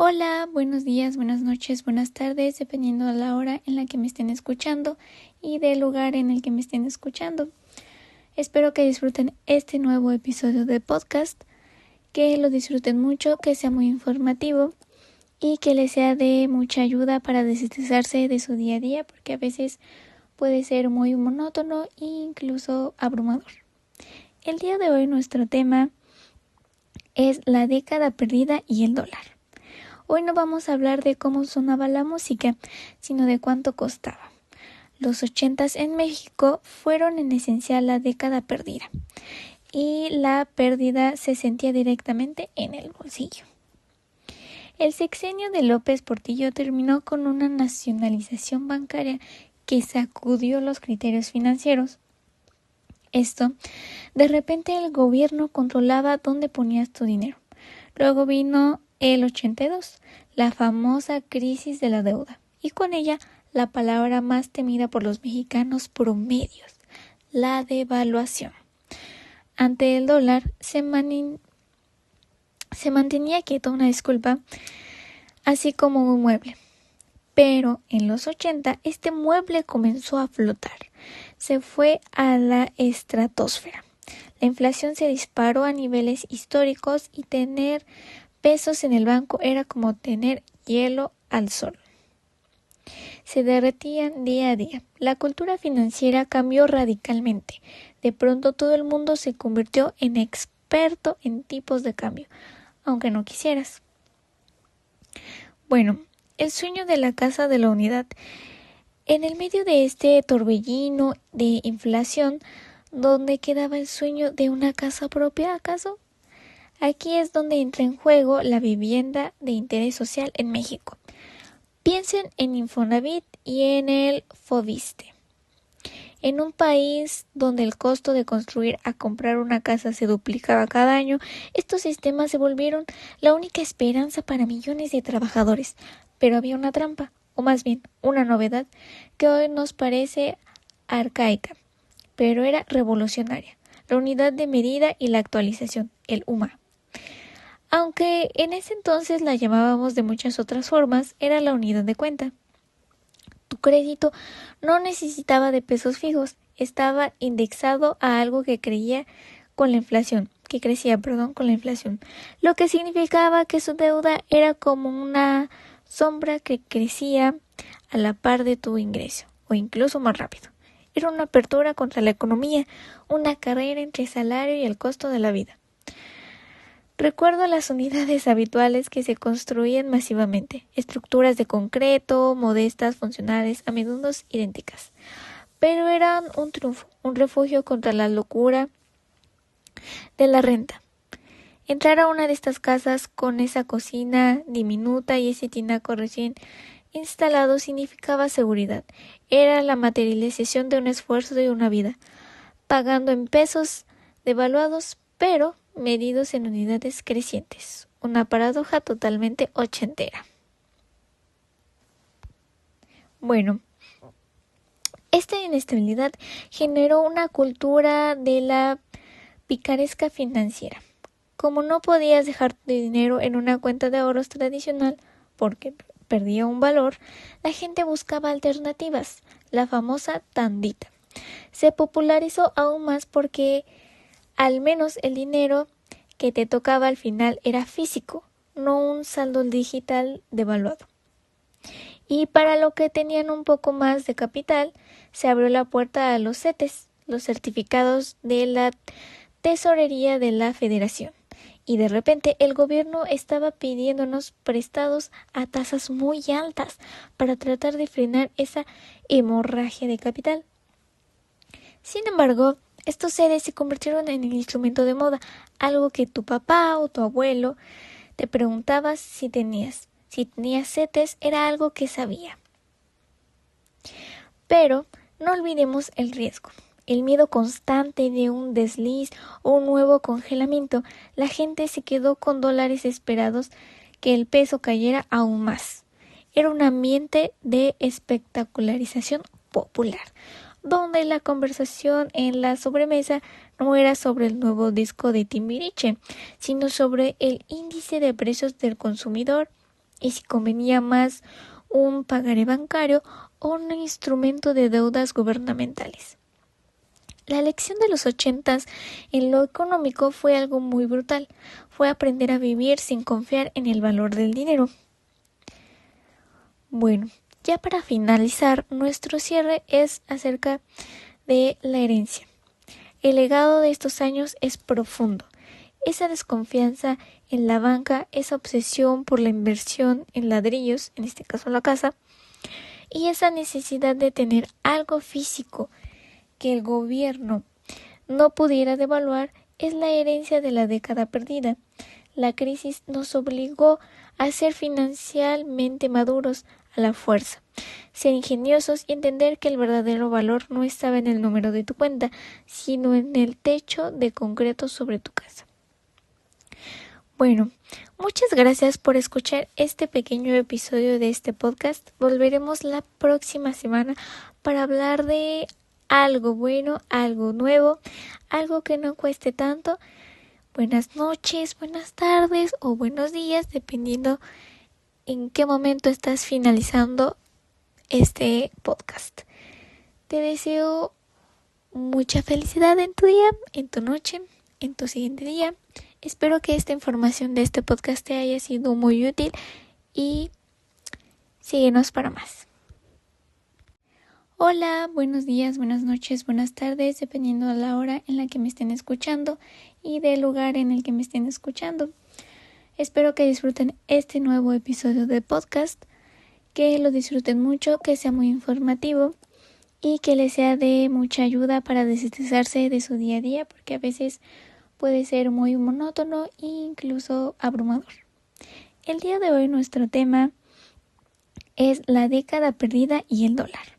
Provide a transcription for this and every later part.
Hola, buenos días, buenas noches, buenas tardes, dependiendo de la hora en la que me estén escuchando y del lugar en el que me estén escuchando. Espero que disfruten este nuevo episodio de podcast, que lo disfruten mucho, que sea muy informativo y que les sea de mucha ayuda para desestresarse de su día a día, porque a veces puede ser muy monótono e incluso abrumador. El día de hoy nuestro tema es la década perdida y el dólar. Hoy no vamos a hablar de cómo sonaba la música, sino de cuánto costaba. Los 80s en México fueron en esencia la década perdida, y la pérdida se sentía directamente en el bolsillo. El sexenio de López Portillo terminó con una nacionalización bancaria que sacudió los criterios financieros. De repente el gobierno controlaba dónde ponías tu dinero. Luego vino el 82, la famosa crisis de la deuda, y con ella la palabra más temida por los mexicanos promedios, la devaluación. Ante el dólar se mantenía quieto, así como un mueble. Pero en los 80 este mueble comenzó a flotar, se fue a la estratosfera. La inflación se disparó a niveles históricos y tener pesos en el banco era como tener hielo al sol. Se derretían día a día. La cultura financiera cambió radicalmente. De pronto todo el mundo se convirtió en experto en tipos de cambio, aunque no quisieras. Bueno, el sueño de la casa de la unidad. En el medio de este torbellino de inflación, ¿dónde quedaba el sueño de una casa propia, acaso? Aquí es donde entra en juego la vivienda de interés social en México. Piensen en Infonavit y en el Foviste. En un país donde el costo de construir a comprar una casa se duplicaba cada año, estos sistemas se volvieron la única esperanza para millones de trabajadores. Pero había una trampa, o más bien una novedad, que hoy nos parece arcaica, pero era revolucionaria: la unidad de medida y la actualización, el UMA. Aunque en ese entonces la llamábamos de muchas otras formas, era la unidad de cuenta. Tu crédito no necesitaba de pesos fijos, estaba indexado a algo que crecía con la inflación, lo que significaba que su deuda era como una sombra que crecía a la par de tu ingreso, o incluso más rápido. Era una apertura contra la economía, una carrera entre el salario y el costo de la vida. Recuerdo las unidades habituales que se construían masivamente, estructuras de concreto, modestas, funcionales, a menudo idénticas, pero eran un triunfo, un refugio contra la locura de la renta. Entrar a una de estas casas con esa cocina diminuta y ese tinaco recién instalado significaba seguridad. Era la materialización de un esfuerzo de una vida, pagando en pesos devaluados, pero medidos en unidades crecientes. Una paradoja totalmente ochentera. Bueno, esta inestabilidad generó una cultura de la picaresca financiera. Como no podías dejar tu dinero en una cuenta de ahorros tradicional porque perdía un valor, la gente buscaba alternativas, la famosa tandita. Se popularizó aún más porque al menos el dinero que te tocaba al final era físico, no un saldo digital devaluado. Y para lo que tenían un poco más de capital, se abrió la puerta a los CETES, los certificados de la Tesorería de la Federación. Y de repente el gobierno estaba pidiéndonos prestados a tasas muy altas para tratar de frenar esa hemorragia de capital. Sin embargo, estos seres se convirtieron en el instrumento de moda, algo que tu papá o tu abuelo te preguntaba si tenías. Si tenías CETES era algo que sabía. Pero no olvidemos el riesgo, el miedo constante de un desliz o un nuevo congelamiento. La gente se quedó con dólares esperados que el peso cayera aún más. Era un ambiente de espectacularización popular, donde la conversación en la sobremesa no era sobre el nuevo disco de Timbiriche, sino sobre el índice de precios del consumidor y si convenía más un pagaré bancario o un instrumento de deudas gubernamentales. La lección de los 80s en lo económico fue algo muy brutal. Fue aprender a vivir sin confiar en el valor del dinero. Bueno, ya para finalizar, nuestro cierre es acerca de la herencia. El legado de estos años es profundo. Esa desconfianza en la banca, esa obsesión por la inversión en ladrillos, en este caso la casa, y esa necesidad de tener algo físico que el gobierno no pudiera devaluar es la herencia de la década perdida. La crisis nos obligó a ser financieramente maduros a la fuerza, ser ingeniosos y entender que el verdadero valor no estaba en el número de tu cuenta, sino en el techo de concreto sobre tu casa. Bueno, muchas gracias por escuchar este pequeño episodio de este podcast. Volveremos la próxima semana para hablar de algo bueno, algo nuevo, algo que no cueste tanto. Buenas noches, buenas tardes o buenos días, dependiendo en qué momento estás finalizando este podcast. Te deseo mucha felicidad en tu día, en tu noche, en tu siguiente día. Espero que esta información de este podcast te haya sido muy útil y síguenos para más. Hola, buenos días, buenas noches, buenas tardes, dependiendo de la hora en la que me estén escuchando y del lugar en el que me estén escuchando. Espero que disfruten este nuevo episodio de podcast, que lo disfruten mucho, que sea muy informativo y que les sea de mucha ayuda para desestresarse de su día a día, porque a veces puede ser muy monótono e incluso abrumador. El día de hoy nuestro tema es la década perdida y el dólar.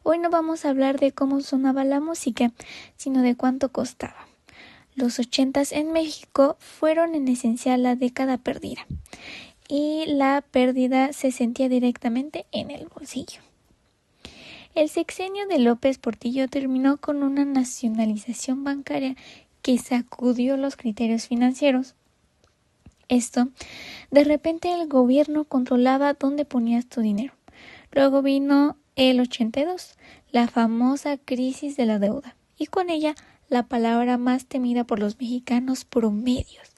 Hoy no vamos a hablar de cómo sonaba la música, sino de cuánto costaba. Los 80s en México fueron en esencial la década perdida, y la pérdida se sentía directamente en el bolsillo. El sexenio de López Portillo terminó con una nacionalización bancaria que sacudió los criterios financieros. Esto, de repente el gobierno controlaba dónde ponías tu dinero. Luego vino el 82, la famosa crisis de la deuda, y con ella la palabra más temida por los mexicanos promedios,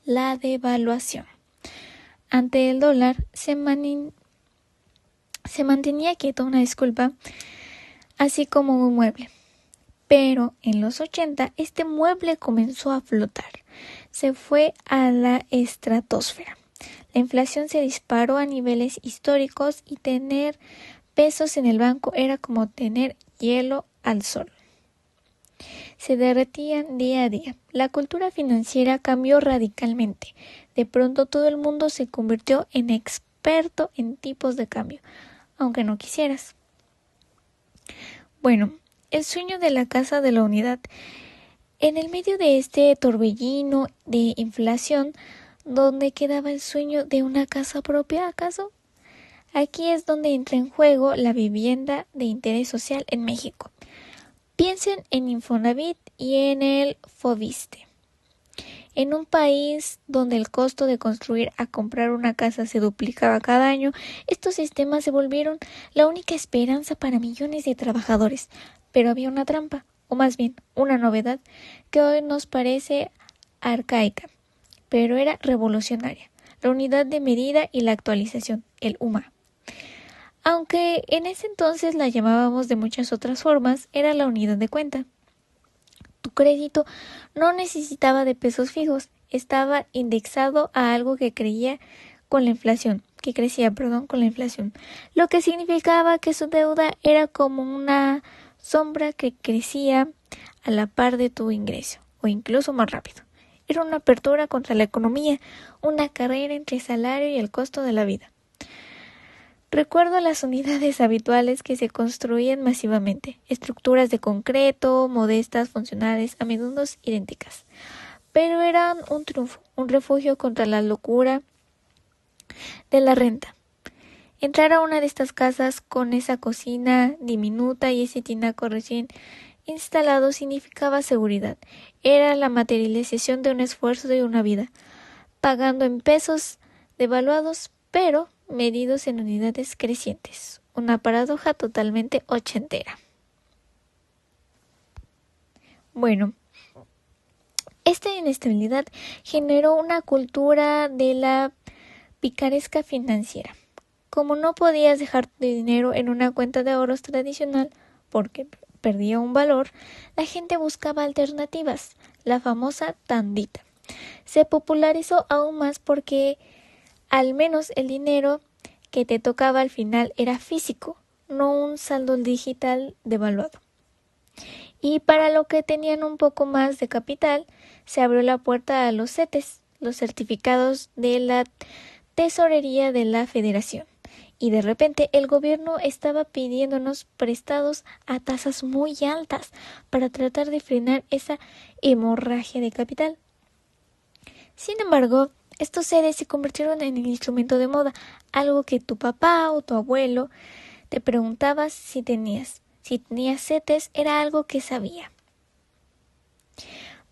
la devaluación. Ante el dólar se mantenía quieto, una disculpa, así como un mueble. Pero en los 80 este mueble comenzó a flotar, se fue a la estratosfera. La inflación se disparó a niveles históricos y tener pesos en el banco era como tener hielo al sol. Se derretían día a día. La cultura financiera cambió radicalmente. De pronto todo el mundo se convirtió en experto en tipos de cambio, aunque no quisieras. Bueno, el sueño de la casa de la unidad. En el medio de este torbellino de inflación, ¿dónde quedaba el sueño de una casa propia, acaso? Aquí es donde entra en juego la vivienda de interés social en México. Piensen en Infonavit y en el Fobiste. En un país donde el costo de construir a comprar una casa se duplicaba cada año, estos sistemas se volvieron la única esperanza para millones de trabajadores. Pero había una trampa, o más bien una novedad, que hoy nos parece arcaica, pero era revolucionaria: la unidad de medida y la actualización, el UMA. Aunque en ese entonces la llamábamos de muchas otras formas, era la unidad de cuenta. Tu crédito no necesitaba de pesos fijos, estaba indexado a algo que crecía con la inflación, lo que significaba que su deuda era como una sombra que crecía a la par de tu ingreso, o incluso más rápido. Era una apertura contra la economía, una carrera entre el salario y el costo de la vida. Recuerdo las unidades habituales que se construían masivamente, estructuras de concreto, modestas, funcionales, a menudo idénticas, pero eran un triunfo, un refugio contra la locura de la renta. Entrar a una de estas casas con esa cocina diminuta y ese tinaco recién instalado significaba seguridad. Era la materialización de un esfuerzo y una vida, pagando en pesos devaluados pero medidos en unidades crecientes. Una paradoja totalmente ochentera. Bueno, esta inestabilidad generó una cultura de la picaresca financiera. Como no podías dejar tu dinero en una cuenta de ahorros tradicional porque perdía un valor, la gente buscaba alternativas, la famosa tandita. Se popularizó aún más porque al menos el dinero que te tocaba al final era físico, no un saldo digital devaluado. Y para lo que tenían un poco más de capital, se abrió la puerta a los CETES, los certificados de la Tesorería de la Federación. Y de repente el gobierno estaba pidiéndonos prestados a tasas muy altas para tratar de frenar esa hemorragia de capital. Sin embargo, estos seres se convirtieron en el instrumento de moda, algo que tu papá o tu abuelo te preguntabas si tenías. Si tenías CETES era algo que sabía.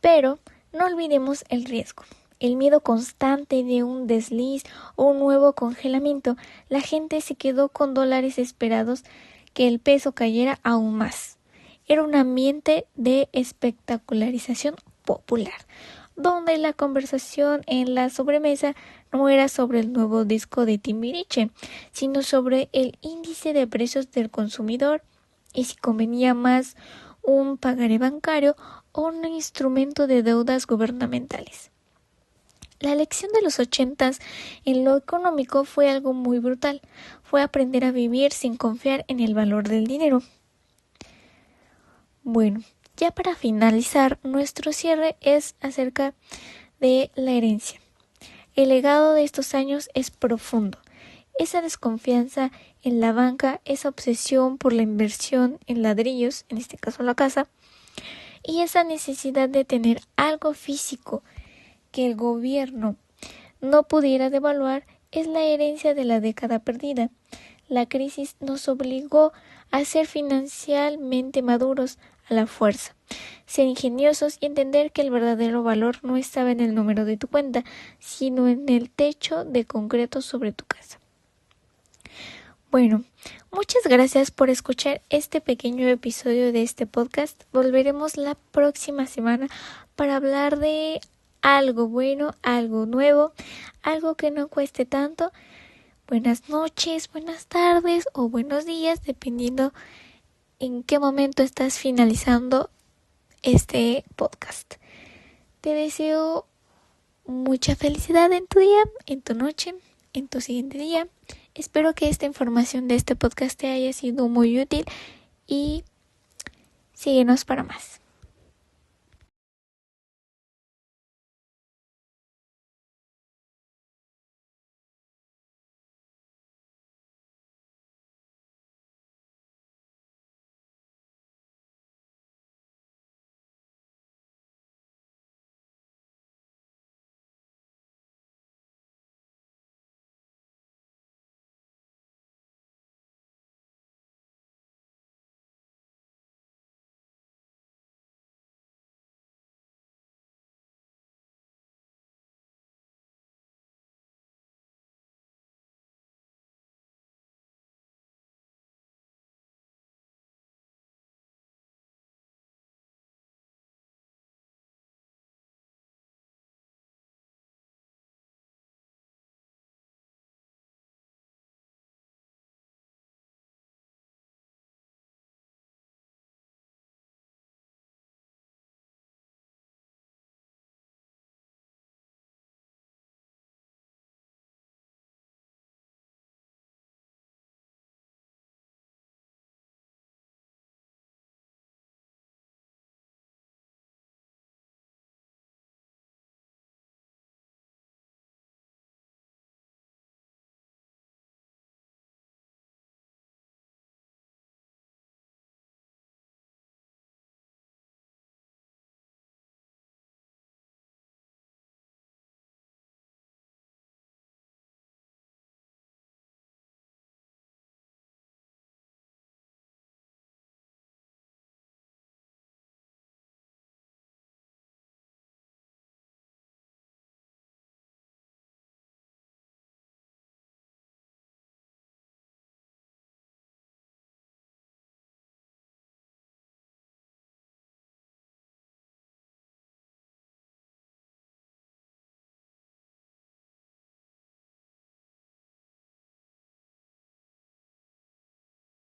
Pero no olvidemos el riesgo. El miedo constante de un desliz o un nuevo congelamiento, la gente se quedó con dólares esperados que el peso cayera aún más. Era un ambiente de espectacularización popular, donde la conversación en la sobremesa no era sobre el nuevo disco de Timbiriche, sino sobre el índice de precios del consumidor y si convenía más un pagaré bancario o un instrumento de deudas gubernamentales. La lección de los 80s en lo económico fue algo muy brutal. Fue aprender a vivir sin confiar en el valor del dinero. Bueno, ya para finalizar, nuestro cierre es acerca de la herencia. El legado de estos años es profundo. Esa desconfianza en la banca, esa obsesión por la inversión en ladrillos, en este caso la casa, y esa necesidad de tener algo físico que el gobierno no pudiera devaluar es la herencia de la década perdida. La crisis nos obligó a ser financieramente maduros a la fuerza, ser ingeniosos y entender que el verdadero valor no estaba en el número de tu cuenta, sino en el techo de concreto sobre tu casa. Bueno, muchas gracias por escuchar este pequeño episodio de este podcast. Volveremos la próxima semana para hablar de algo bueno, algo nuevo, algo que no cueste tanto. Buenas noches, buenas tardes o buenos días, dependiendo en qué momento estás finalizando este podcast. Te deseo mucha felicidad en tu día, en tu noche, en tu siguiente día. Espero que esta información de este podcast te haya sido muy útil y síguenos para más.